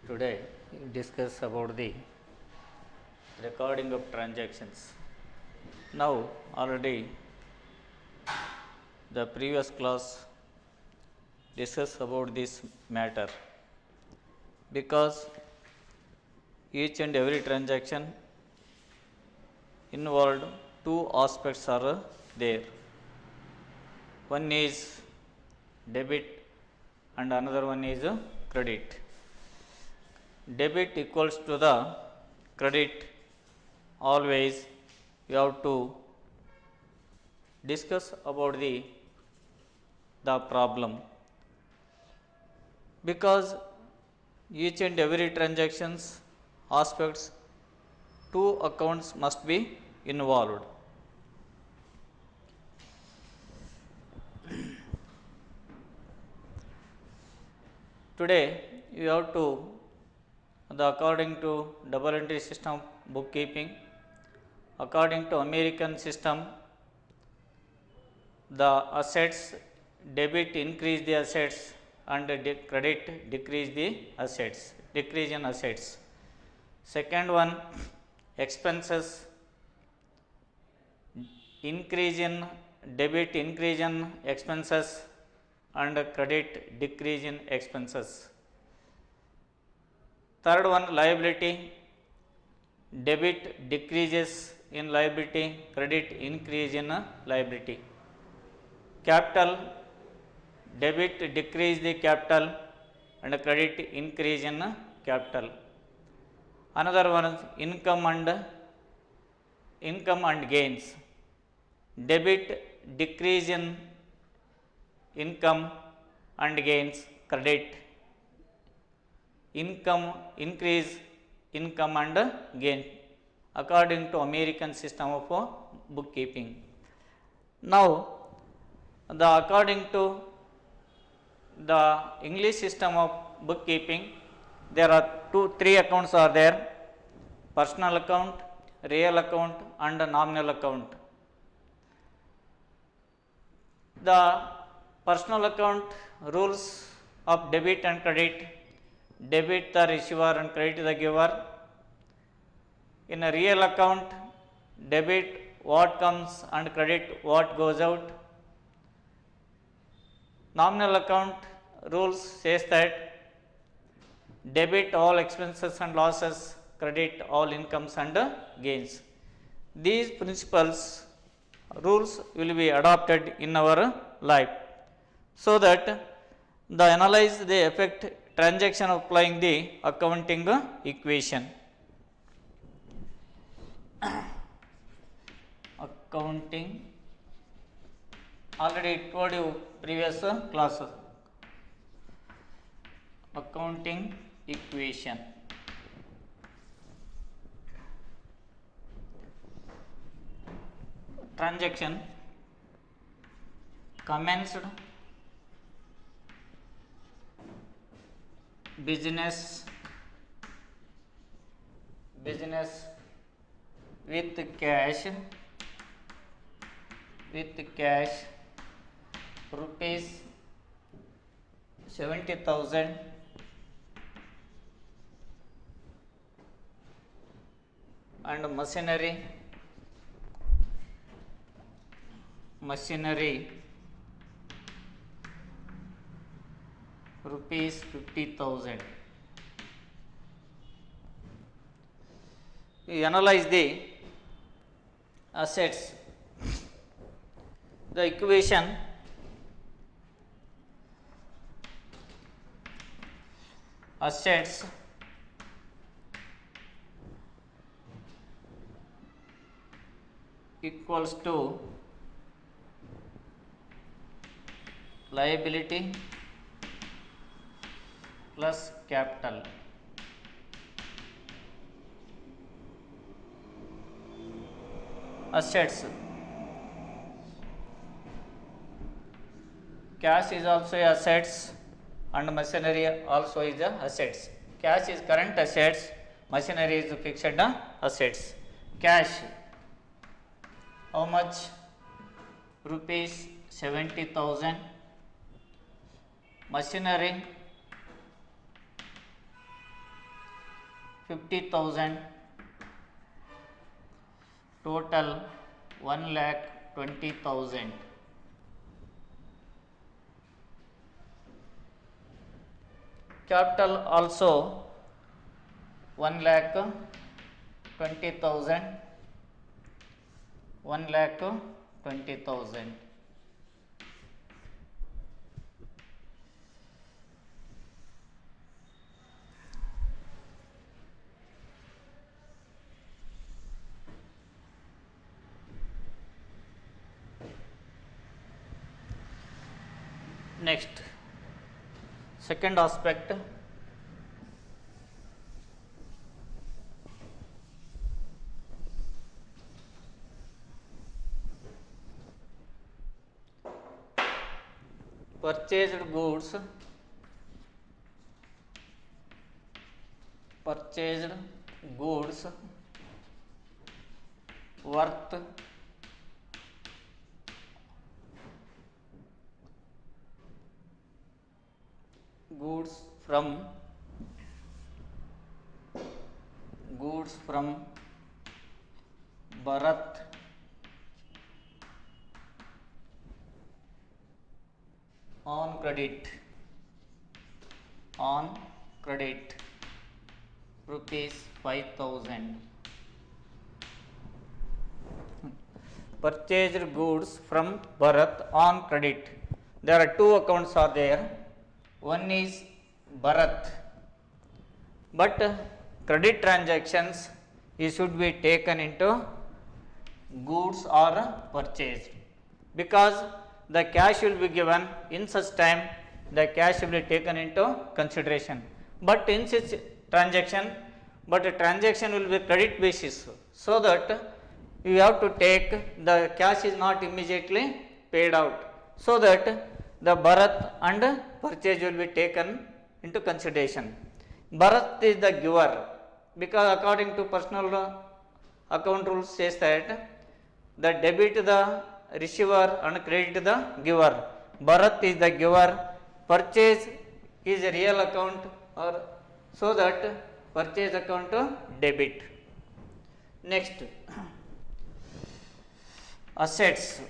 Today we discuss about the recording of transactions. Now already the previous class discussed about this matter because each and every transaction involved two aspects are there. One is debit and another one is credit. Debit equals to the credit. Always you have to discuss about the problem because each and every transactions aspects two accounts must be involved. Today you have to the according to double entry system bookkeeping, according to American system, the assets debit increase the assets and credit decrease the assets, decrease in assets. Second one, expenses increase in debit, increase in expenses and credit decrease in expenses. Third one, liability debit decreases in liability, credit increase in liability. Capital debit decrease the capital and credit increase in capital. Another one is income and gains. Debit decrease in income and gains, credit income increase income and gain according to American system of bookkeeping. Now the according to the English system of bookkeeping, there are three accounts are there: personal account, real account and nominal account. The personal account rules of debit and credit: debit the receiver and credit the giver. In a real account, debit what comes and credit what goes out. Nominal account rules says that debit all expenses and losses, credit all incomes and gains. These principles rules will be adopted in our life so that the analyze the effect transaction applying the accounting equation. Accounting already told you previous classes. Accounting equation. Transaction commenced, business with cash rupees 70,000 and machinery rupees 50,000. We analyze the assets. The equation assets equals to liability plus capital. Assets, cash is also assets and machinery also is assets. Cash is current assets, machinery is fixed assets. Cash, how much? Rupees 70,000. Machinery 50,000, total 1,20,000. Capital also 1,20,000, 1,20,000. Next, second aspect, purchased goods worth goods from Bharat on credit rupees 5,000. Purchased goods from Bharat on credit. There are two accounts are there. One is Bharat, but credit transactions it should be taken into goods or purchased, because the cash will be given in such time the cash will be taken into consideration, but in such transaction, but a transaction will be credit basis, so that you have to take the cash is not immediately paid out, so that the Bharat and purchase will be taken into consideration. Bharat is the giver, because according to personal account rules says that the debit the receiver and credit the giver. Bharat is the giver, purchase is a real account, or so that purchase account to debit. Next, assets.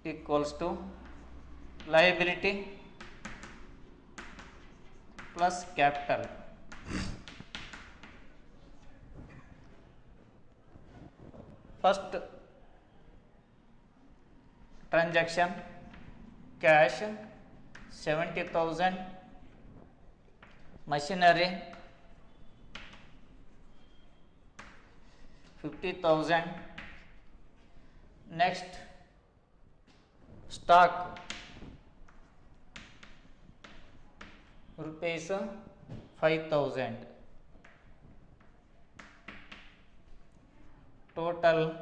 Equals to liability plus capital. First transaction, cash 70,000, machinery 50,000. Next, stock rupees 5,000. Total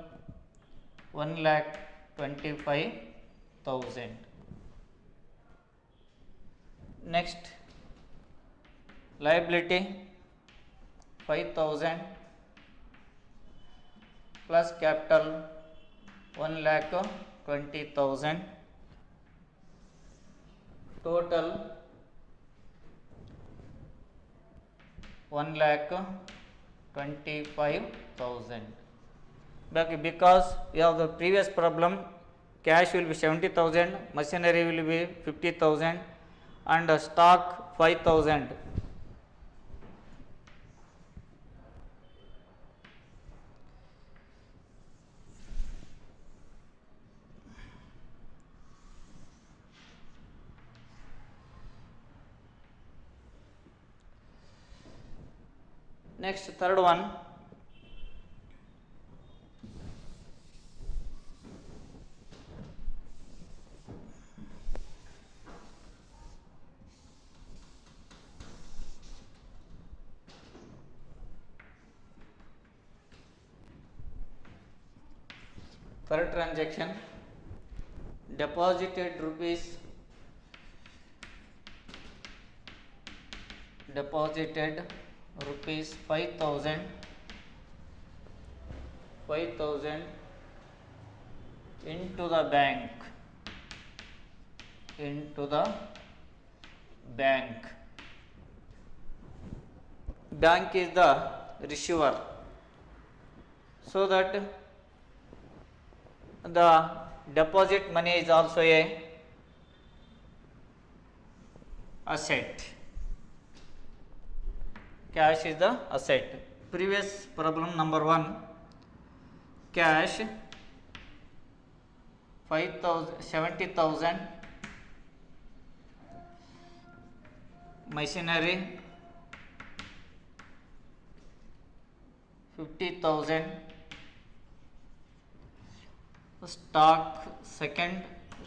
1,25,000. Next, liability 5,000 plus capital 1,20,000. Total 1,25,000. Because we have the previous problem, cash will be 70,000, machinery will be 50,000, and stock 5,000. Next, third one, third transaction, deposited rupees 5,000 into the bank bank. Bank is the receiver, so that the deposit money is also a asset. Cash is the asset. Previous problem number 1, cash 70,000, machinery 50,000, stock second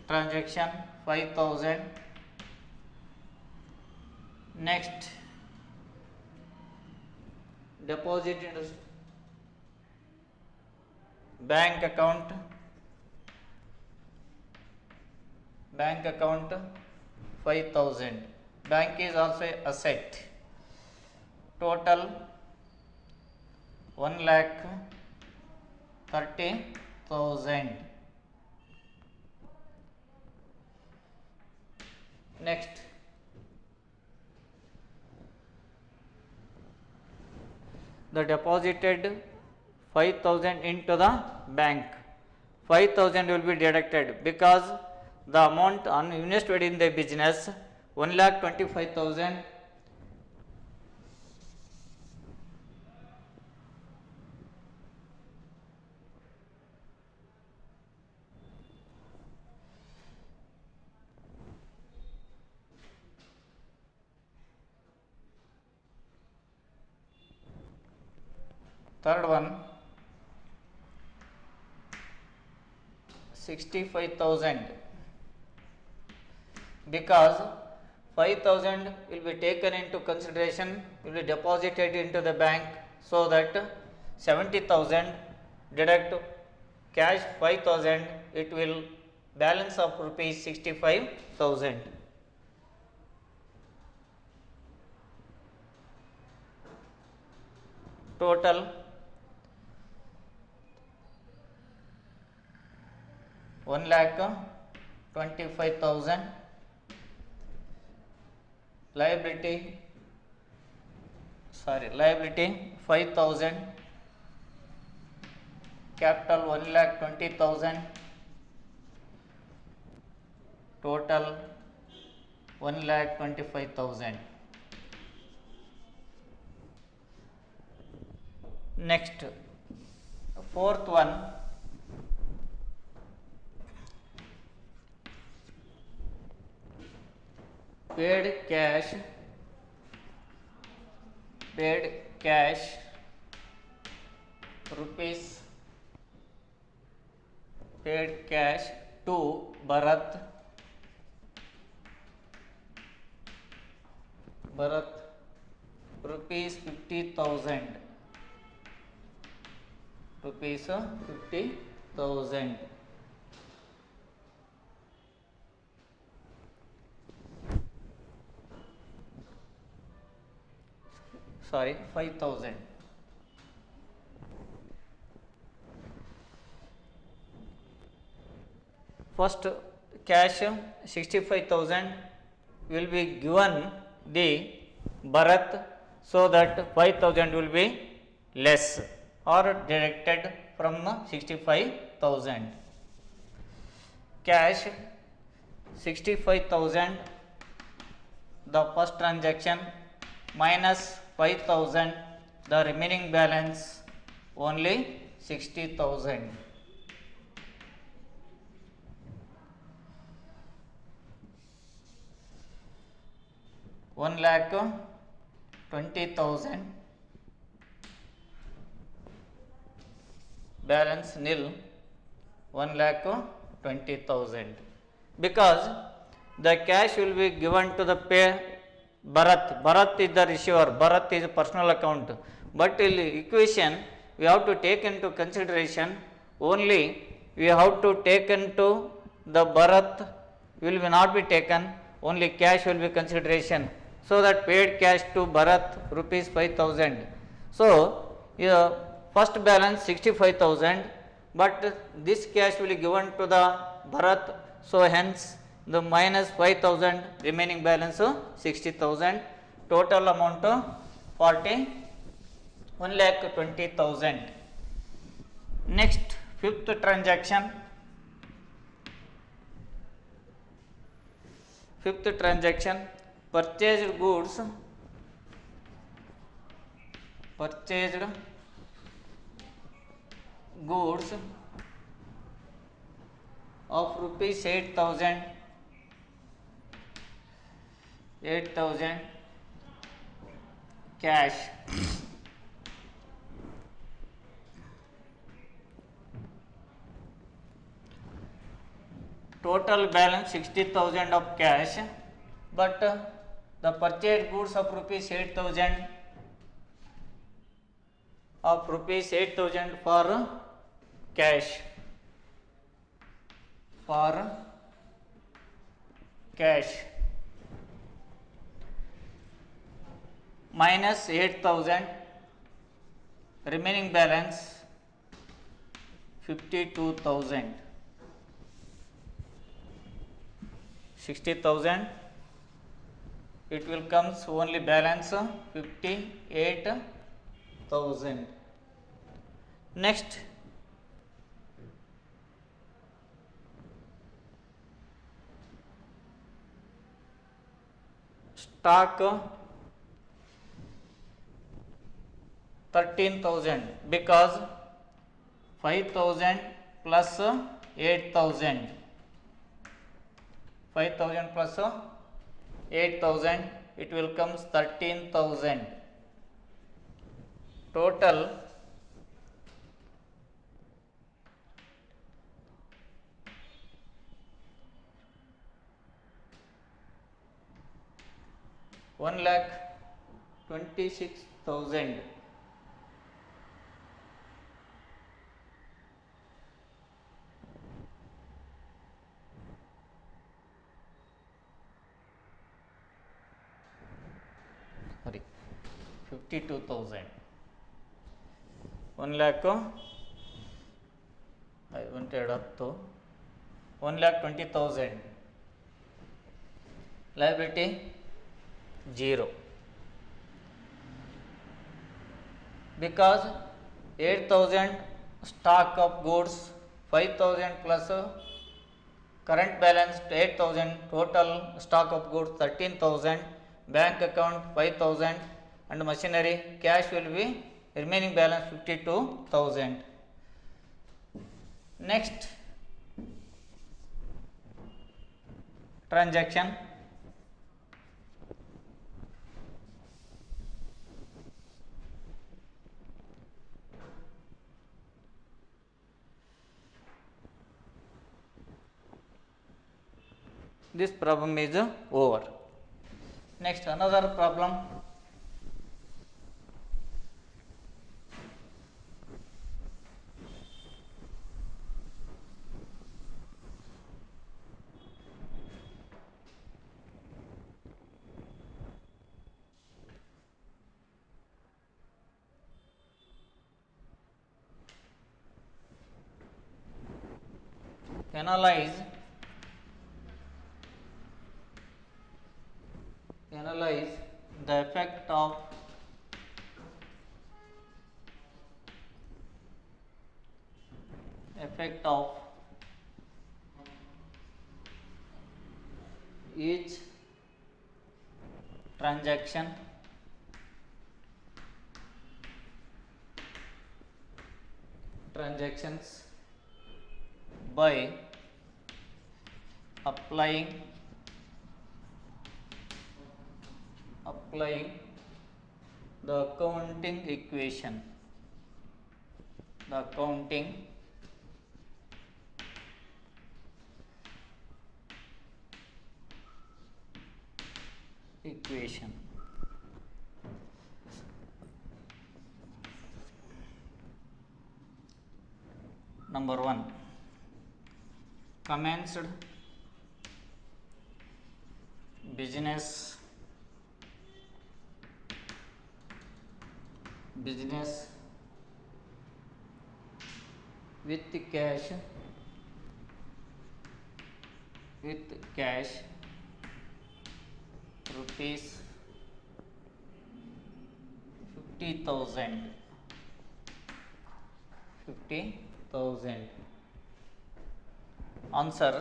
transaction 5,000. Next, deposit into bank account 5,000. Bank is also a asset. Total 1,30,000. Next, the deposited 5,000 into the bank. 5,000 will be deducted because the amount invested in the business 1,25,000. Third one, 65,000, because 5,000 will be taken into consideration, will be deposited into the bank, so that 70,000 deduct cash 5,000, it will balance of rupees 65,000. Total 1,25,000. Liability 5,000. Capital 1,20,000. Total 1,25,000. Next, fourth one, paid cash rupees, paid cash to Bharat rupees 50,000. Sorry, 5,000. First, cash 65,000 will be given the Bharat, so that 5,000 will be less or deducted from 65,000. Cash 65,000, the first transaction, minus 5,000, the remaining balance only 60,000. One lakh 20,000, balance nil, 1,20,000. Because the cash will be given to the Bharat. Bharat is the receiver. Bharat is a personal account. But in the equation, we have to take into consideration only, we have to take into the Bharat will not be taken, only cash will be consideration. So that paid cash to Bharat rupees 5,000. So first balance 65,000, but this cash will be given to the Bharat. So hence the minus 5,000, remaining balance 60,000, total amount 1,20,000. Next, fifth transaction. Purchased goods of rupees 8,000 cash. Total balance 60,000 of cash, but the purchased goods of rupees 8,000 for cash, minus 8,000, remaining balance 52,000. 60,000, it will comes only balance 58,000. Next, stock 13,000, because 5,000 plus 8,000, 5,000 plus 8,000, it will comes 13,000. Total 1,26,000. Sorry, 52,000. 1 lakh, I wanted up to 1,20,000. Liability 0, because 8,000 stock of goods, 5,000 plus current balance 8,000, total stock of goods 13,000, bank account 5,000, and machinery cash will be remaining balance 52,000. Next transaction, this problem is over. Next, another problem. Analyze the effect of each transactions by applying the accounting equation. Number 1, commenced business with cash with cash rupees 50,000. 50,000. Answer: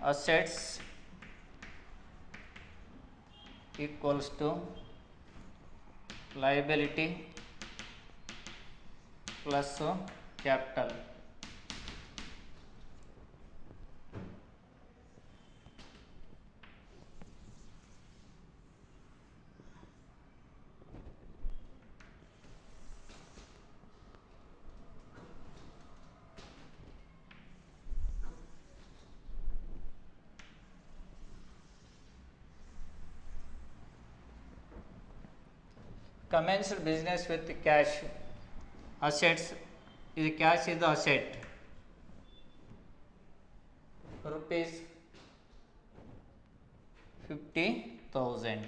assets equals to liability plus capital. Commenced business with cash assets. The cash is the asset, rupees 50,000.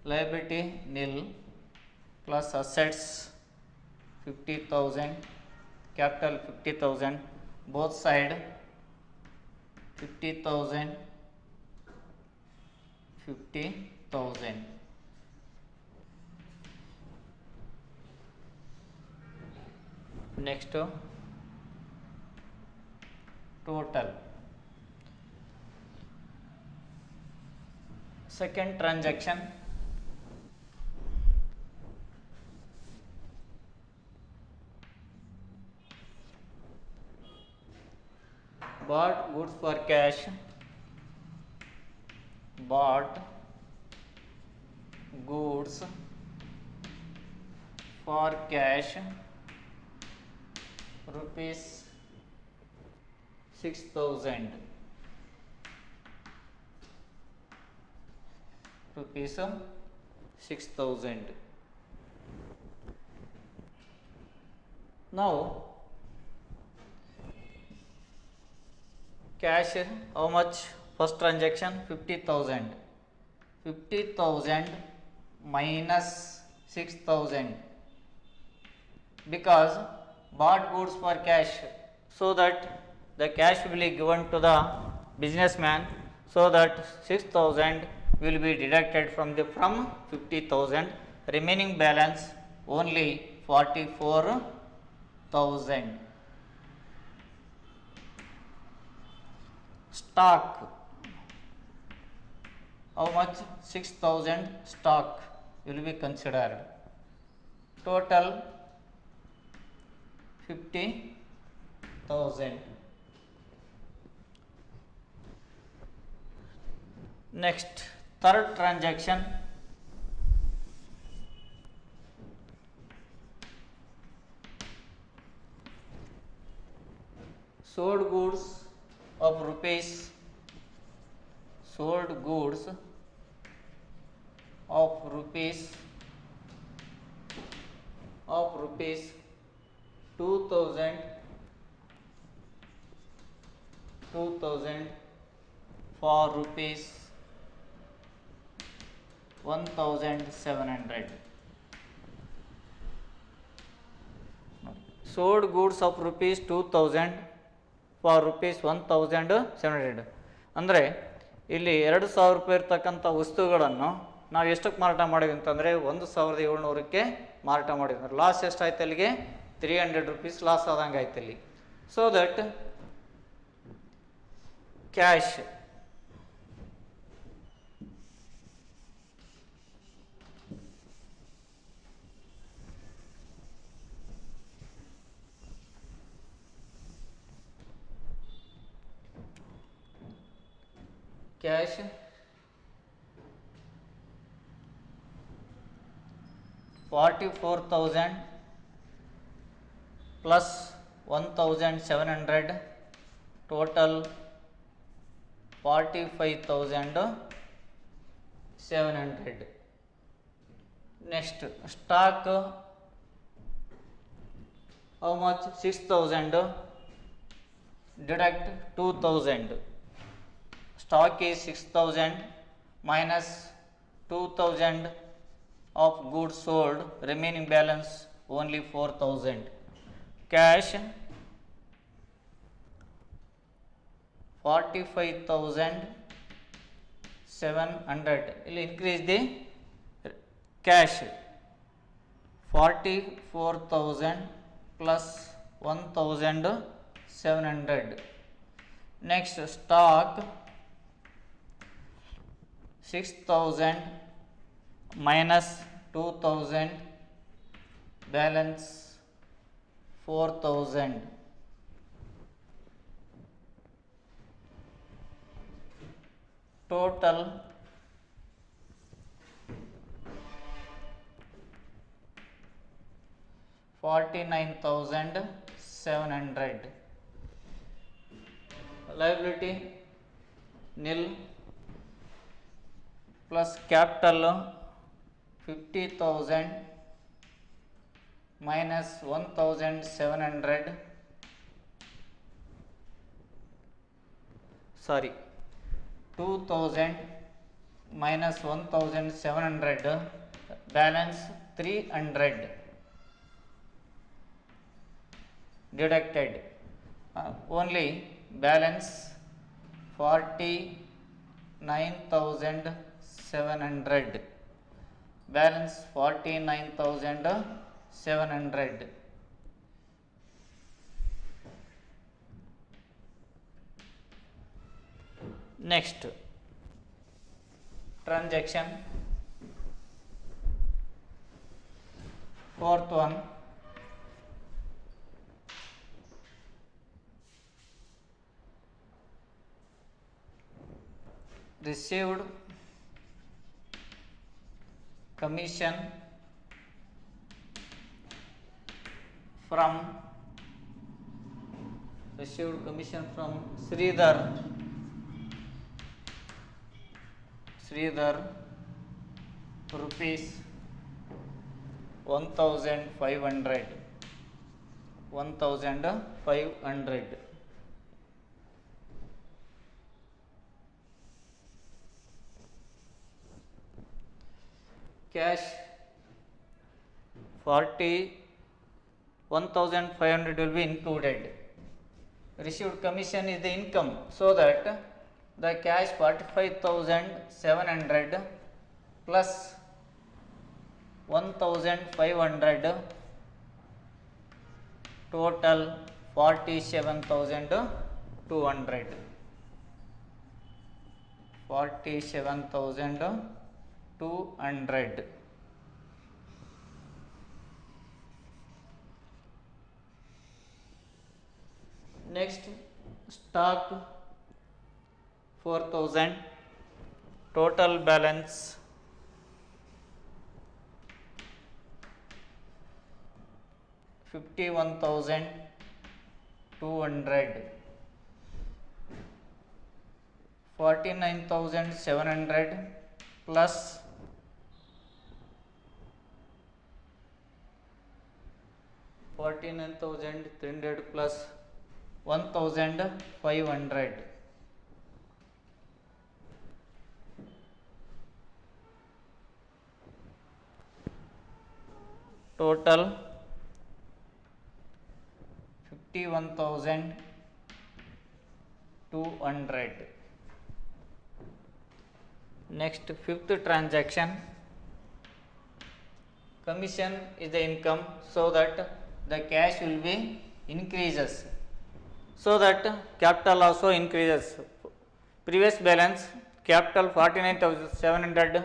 Liability nil plus assets 50,000, capital 50,000, both side 50,000, 50,000. Next, total. Second transaction, bought goods for cash, bought goods for cash rupees 6,000. Rupees 6,000. Now cash, how much? First transaction 50,000. 50,000 minus 6,000, because bought goods for cash, so that the cash will be given to the businessman, so that 6,000 will be deducted from 50,000, remaining balance only 44,000. Stock, how much? 6,000 stock will be considered. Total 50,000. Next, third transaction, sold goods of rupees, sold goods of rupees 2,000 for rupees 1,700. Sold goods of rupees 2,000 for rupees 1,700. ಅಂದರೆ ಇಲ್ಲಿ 2,000 ರೂಪಾಯಿ ಇರ್ತಕ್ಕಂಥ ವಸ್ತುಗಳನ್ನು ನಾವು ಎಷ್ಟಕ್ಕೆ ಮಾರಾಟ ಮಾಡಿದ್ವಿ ಅಂತಂದರೆ 1,700ಕ್ಕೆ ಮಾರಾಟ ಮಾಡಿದ್ವಿ. ಲಾಸ್ ಎಷ್ಟಾಯ್ತು ಅಲ್ಲಿಗೆ? 300 ರೂಪೀಸ್ ಲಾಸ್ ಆದಂಗೆ ಆಯ್ತು ಇಲ್ಲಿ. So that cash cash 44,000 plus 1,700, total 45,700. Next, stock, how much? 6,000, deduct 2,000. Stock is 6,000 minus 2,000 of goods sold, remaining balance only 4,000. cash 45,700. Will increase the cash 44,000 plus 1,700. Next, stock 6,000 minus 2,000, balance 4,000. Total 49,700. Liability nil plus capital 50,000 minus 1,700, sorry, 2,000 minus 1,700, balance 300 deducted. Only balance 49,700, balance 49,700. Next, transaction, fourth one, received commission from Sridhar rupees 1,500. Cash 1,500 will be included. Received commission is the income, so that the cash 45,700 plus 1,500, total 47,200. 47,200. Next, stock 4,000, total balance 51,200. 49,700 plus 49,300 plus 1,500, total 51,200. Next, fifth transaction, commission is the income, so that the cash will be increases, so that capital also increases. Previous balance capital 49,700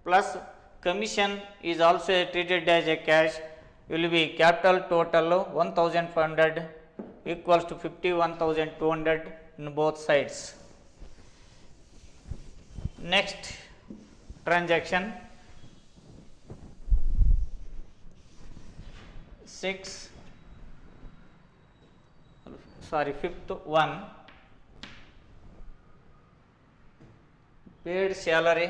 plus commission is also treated as a cash, will be capital total 1,500 equals to 51,200 in both sides. Next transaction, fifth one, paid salary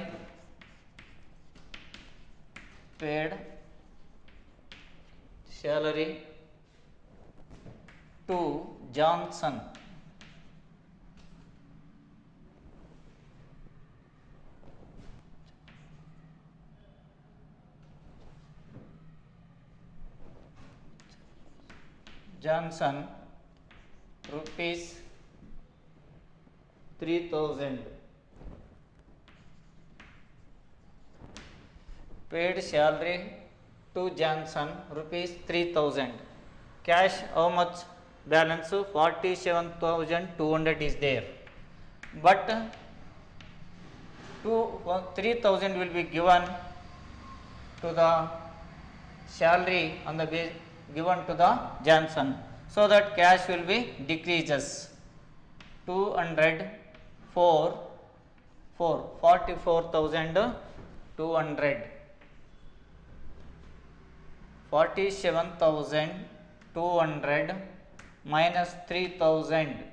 to Johnson, Johnson rupees 3000. Paid salary to Johnson rupees 3000. Cash how much balance? 47,200 is there. But 3000 will be given to the salary on the base given to the Johnson, so that cash will be decreases. 200 4 44,200, 47,200 minus 3000.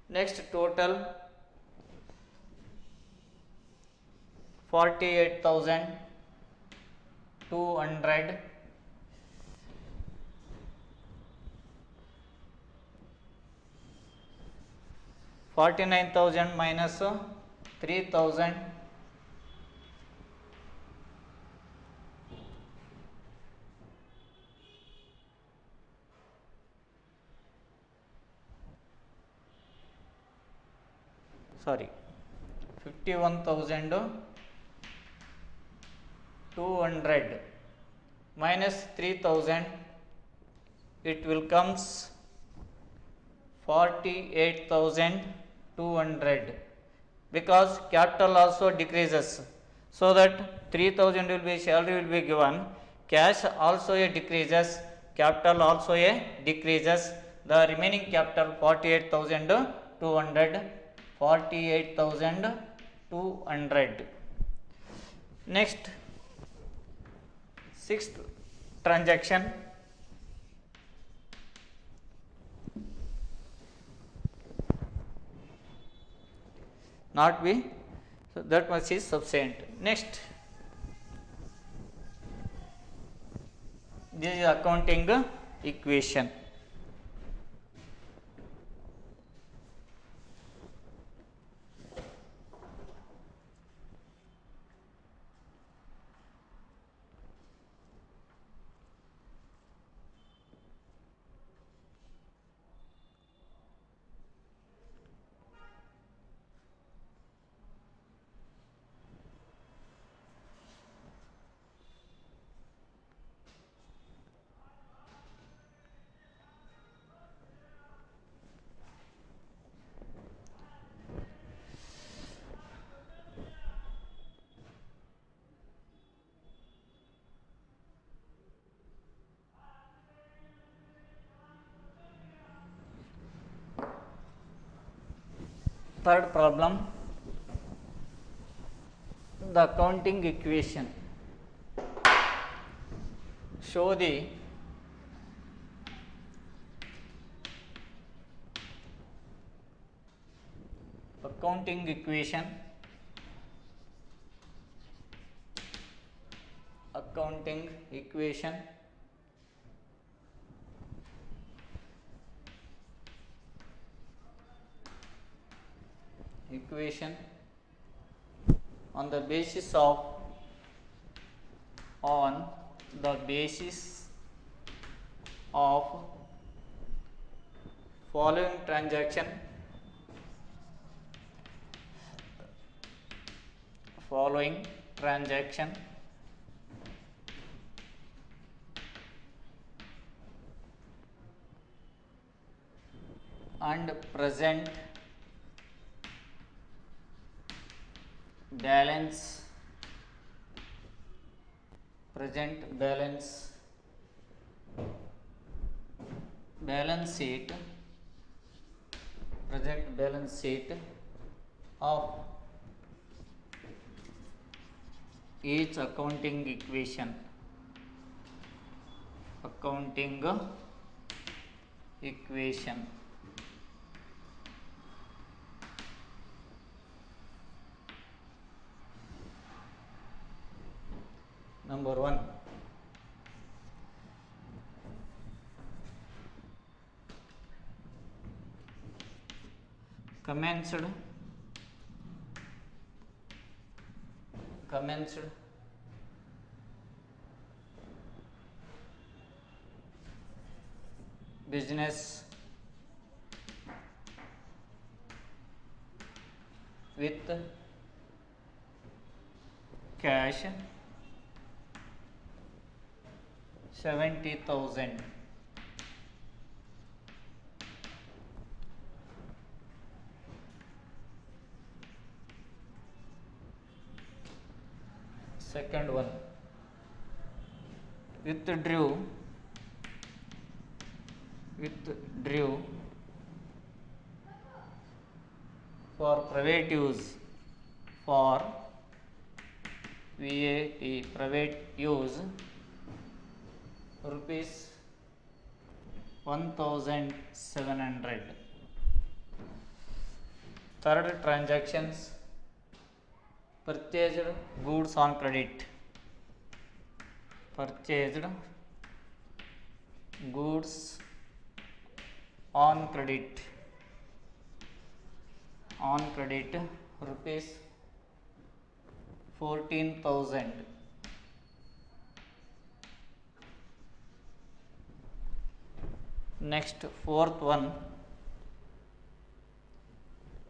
Next total 48,200 49,000 minus 3,000, sorry, 51,200 minus 3,000, it will comes 48,200, because capital also decreases, so that 3,000 will be salary will be given, cash also a decreases, capital also a decreases, the remaining capital 48,200, 48,200. Next, sixth transaction, not be, so that much is sufficient. Next, this is accounting equation. Third problem, the accounting equation. Show the accounting equation, accounting equation on the basis of following transaction, and present balance sheet of each accounting equation. Number 1, commenced business with cash 70,000. Second one, withdrew for private use, for VAT private use rupees 1,700. Third transactions, purchased goods on credit, purchased goods on credit rupees 14,000. Next, fourth one,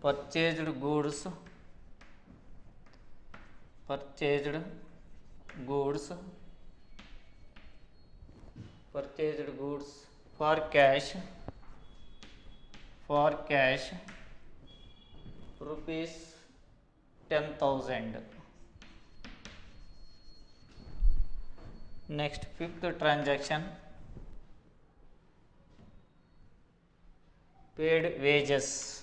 purchased goods for cash rupees 10,000. Next, fifth transaction, paid wages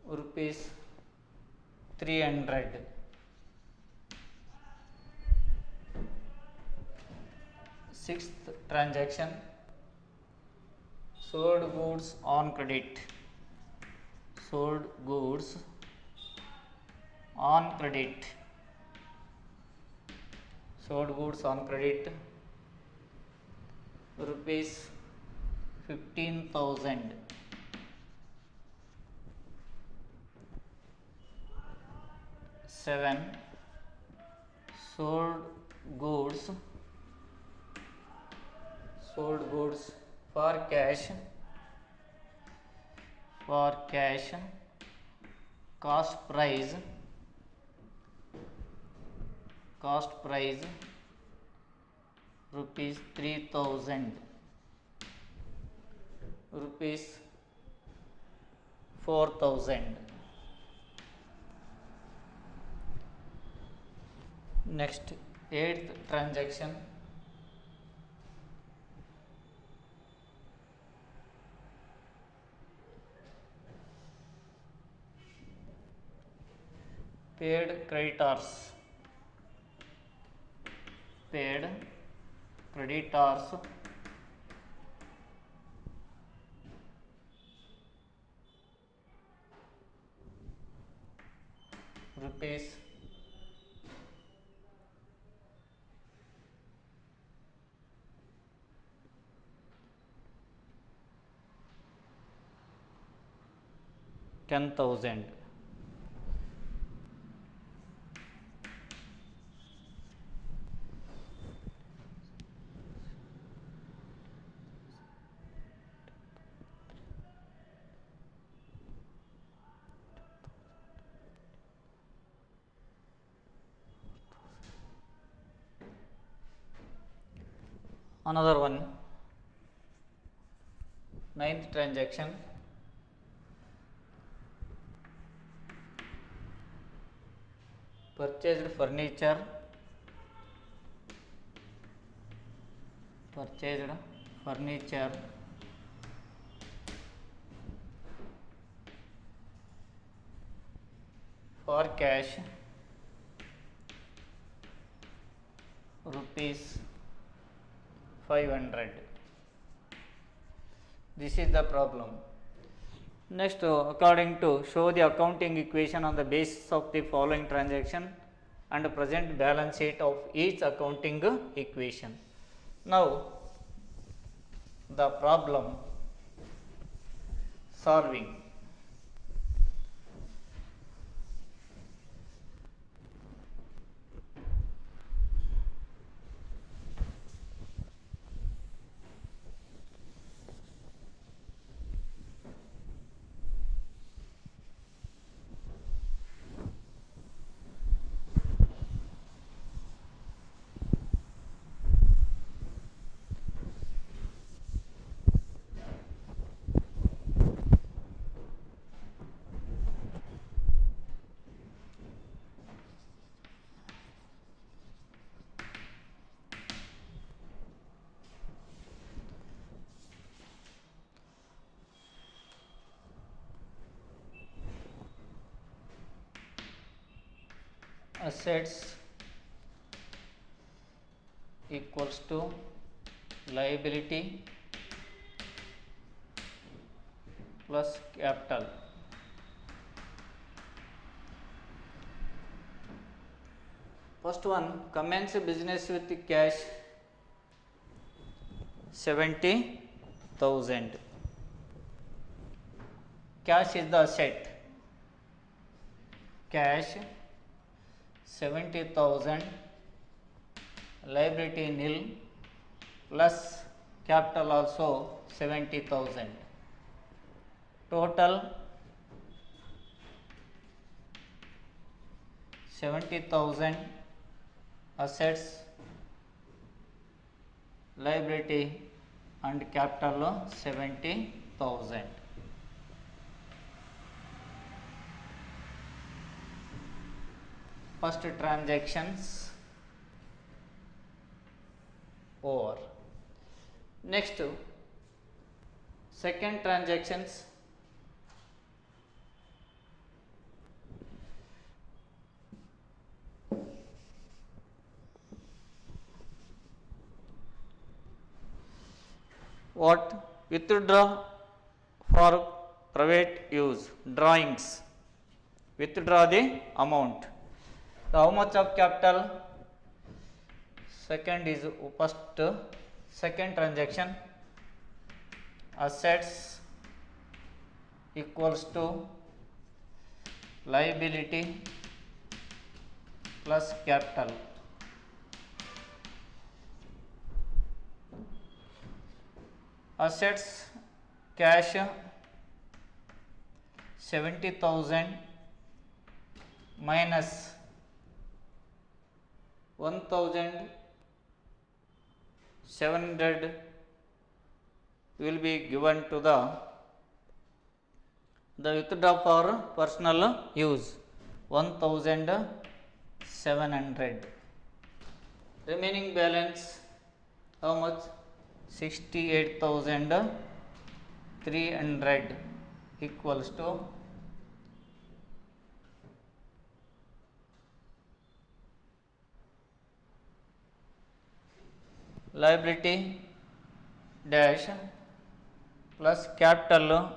rupees 300. Sixth transaction, sold goods on credit rupees 15,000. Seven, sold goods for cash cost price rupees 3,000, rupees 4,000. Next, eighth transaction, paid creditors rupees 10,000. Another one, ninth transaction, purchased furniture for cash rupees 500. This is the problem. Next, according to show the accounting equation on the basis of the following transaction and present balance sheet of each accounting equation. Now, the problem solving. assets equals to liability plus capital. First one, commence business with cash 70,000. Cash is the asset. Cash 70,000, liability nil, plus capital also 70,000. Total 70,000 assets, liability and capital 70,000. First transactions over. Next, second transactions. What? Withdraw for private use, drawings. Withdraw the amount. So how much of capital? Second is first, second transaction, assets equals to liability plus capital. Assets, cash 70,000 minus 1,700 will be given to the withdraw for personal use 1,700. Remaining balance how much? 68,300 equals to liability dash plus capital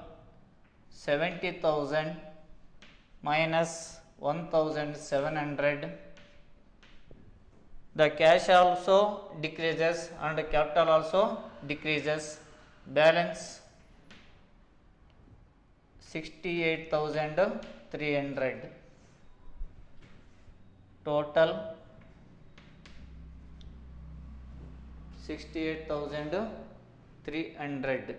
70,000 minus 1,700. The cash also decreases and capital also decreases. Balance 68,300. Total 68,300.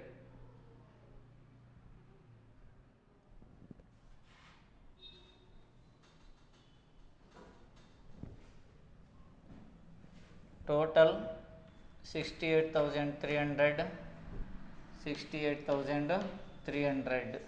Total 68,300. 68,300.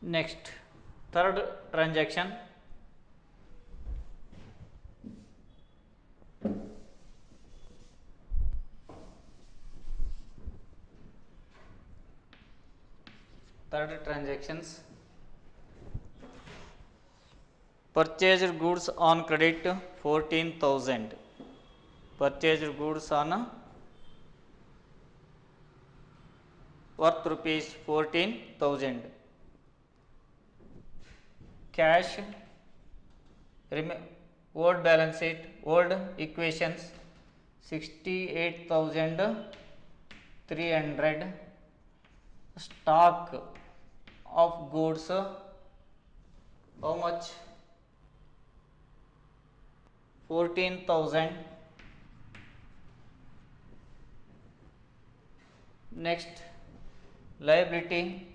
Next, third transaction. Third transactions. Purchased goods on credit 14,000. Purchased goods on worth rupees 14,000. Cash, old balance sheet, old equations 68,300. Stock of goods how much? 14,000. Next, liability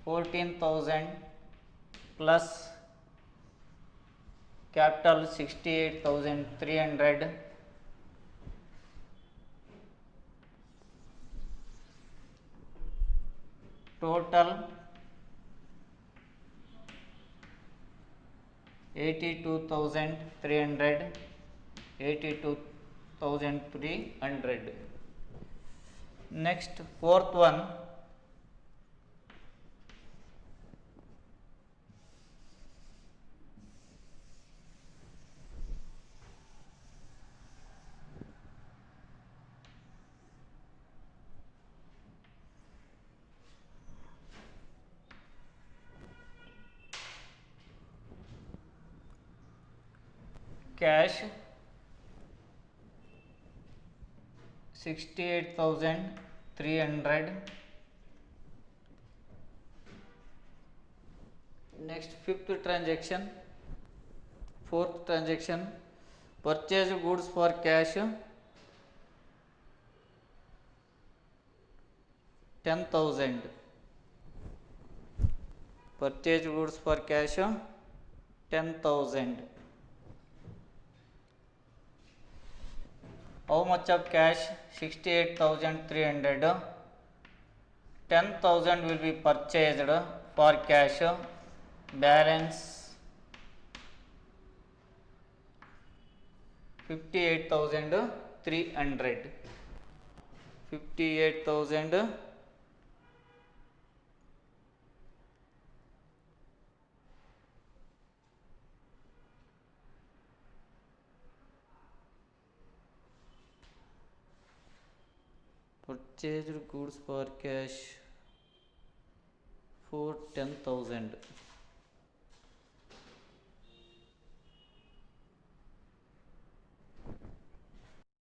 14,000 plus capital 68,300. total 82,300. 82,300. Next, fourth one, cash 68,300. Next, fifth transaction, fourth transaction, purchase goods for cash 10,000. Purchase goods for cash 10,000. How much of cash? 68,300. 10,000 will be purchased for cash. Balance 58,300. 58,000 purchased goods for cash for 10,000.